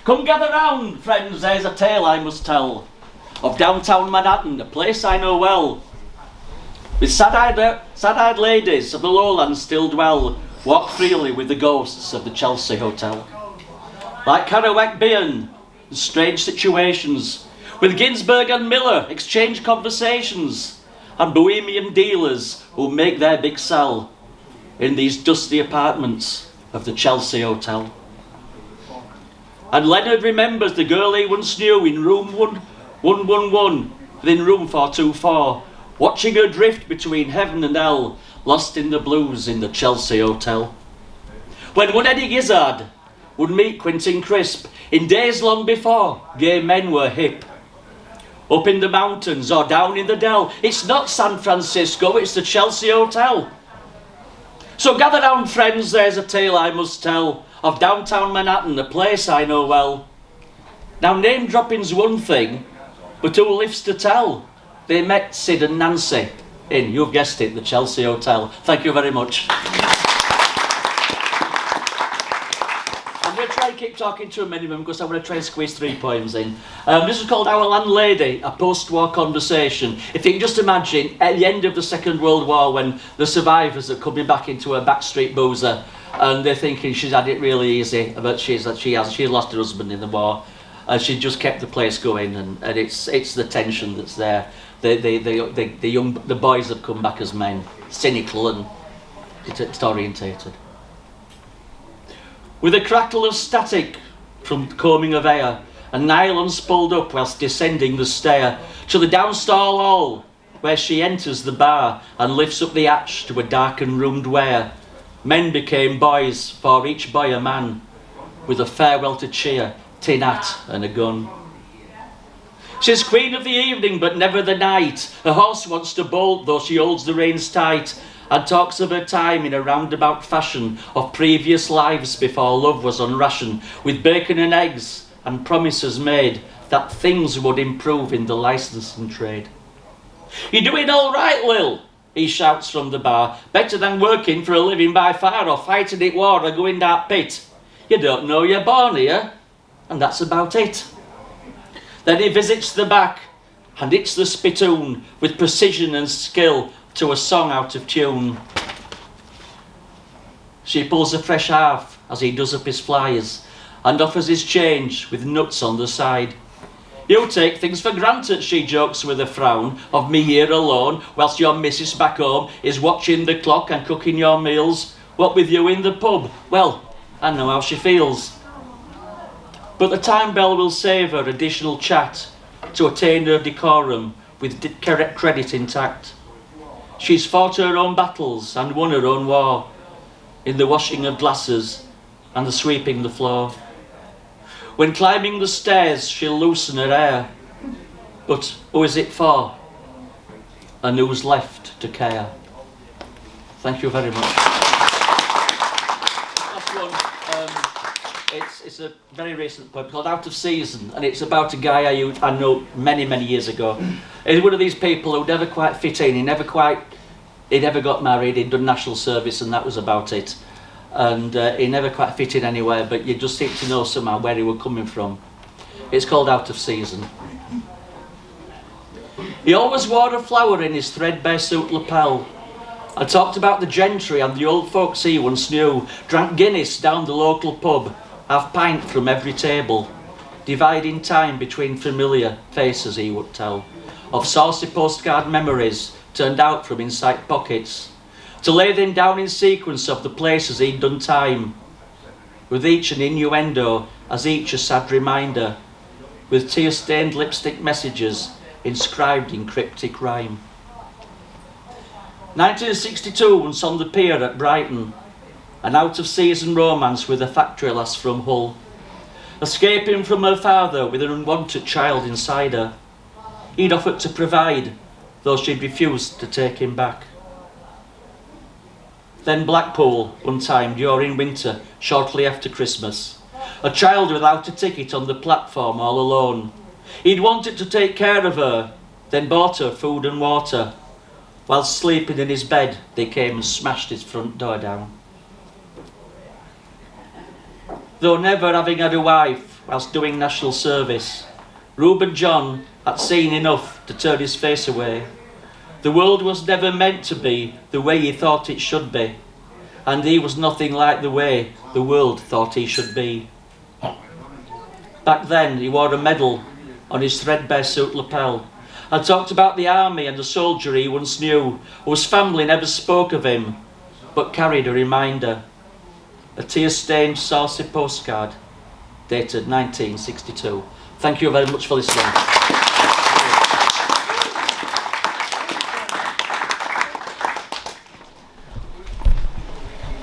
Come gather round, friends, there's a tale I must tell of downtown Manhattan, a place I know well. With sad-eyed ladies of the lowlands still dwell, walk freely with the ghosts of the Chelsea Hotel. Like Kerouac Behan, in strange situations, with Ginsberg and Miller exchange conversations, and bohemian dealers who make their big sell in these dusty apartments of the Chelsea Hotel. And Leonard remembers the girl he once knew in room 111, within room 424, watching her drift between heaven and hell, lost in the blues in the Chelsea Hotel. When one Eddie Gizzard would meet Quentin Crisp in days long before gay men were hip. Up in the mountains or down in the dell, it's not San Francisco, it's the Chelsea Hotel. So gather round, friends, there's a tale I must tell of downtown Manhattan, a place I know well. Now name dropping's one thing, but who lives to tell? They met Sid and Nancy in, you've guessed it, the Chelsea Hotel. Thank you very much. I'm going to try and keep talking to a minimum because I'm going to try and squeeze 3 poems in. This is called Our Landlady, a post-war conversation. If you can just imagine, at the end of the Second World War, when the survivors are coming back into her backstreet boozer, and they're thinking she's had it really easy, but she lost her husband in the war, and she just kept the place going, and it's the tension that's there. The boys have come back as men, cynical and disorientated. With a crackle of static from the combing of air, a nylon spulled up whilst descending the stair to the downstall hall, where she enters the bar and lifts up the hatch to a darkened roomed where men became boys, for each boy a man, with a farewell to cheer, tin hat and a gun. She's queen of the evening, but never the night. Her horse wants to bolt, though she holds the reins tight, and talks of her time in a roundabout fashion, of previous lives before love was on ration, with bacon and eggs, and promises made that things would improve in the licensing trade. "You're doing all right, Lil," he shouts from the bar. "Better than working for a living by fire, or fighting it war, or going that pit. You don't know you're born here," and that's about it. Then he visits the back and hits the spittoon with precision and skill to a song out of tune. She pulls a fresh half as he does up his flyers and offers his change with nuts on the side. "You take things for granted," she jokes with a frown, "of me here alone, whilst your missus back home is watching the clock and cooking your meals. What with you in the pub? Well, I know how she feels." But the time bell will save her additional chat to attain her decorum with credit intact. She's fought her own battles and won her own war, in the washing of glasses and the sweeping the floor. When climbing the stairs she'll loosen her hair, but who is it for? And who's left to care? Thank you very much. Last one. It's a very recent poem called Out of Season, and it's about a guy I know many years ago. He's one of these people who never quite fit in. He never got married. He'd done national service, and that was about it. And he never quite fit in anywhere, but you just seem to know somehow where he was coming from. It's called Out of Season. He always wore a flower in his threadbare suit lapel. I talked about the gentry and the old folks he once knew, drank Guinness down the local pub, half pint from every table, dividing time between familiar faces he would tell, of saucy postcard memories turned out from inside pockets, to lay them down in sequence of the places he'd done time, with each an innuendo, as each a sad reminder, with tear-stained lipstick messages inscribed in cryptic rhyme. 1962, once on the pier at Brighton, an out-of-season romance with a factory lass from Hull, escaping from her father with an unwanted child inside her. He'd offered to provide, though she'd refused to take him back. Then Blackpool, one time during winter, shortly after Christmas, a child without a ticket on the platform all alone. He'd wanted to take care of her, then bought her food and water. While sleeping in his bed, they came and smashed his front door down. Though never having had a wife, life whilst doing national service. Reuben John had seen enough to turn his face away. The world was never meant to be the way he thought it should be, and he was nothing like the way the world thought he should be. Back then he wore a medal on his threadbare suit lapel, and talked about the army and the soldier he once knew, whose family never spoke of him, but carried a reminder. A tear-stained, saucy postcard, dated 1962. Thank you very much for listening.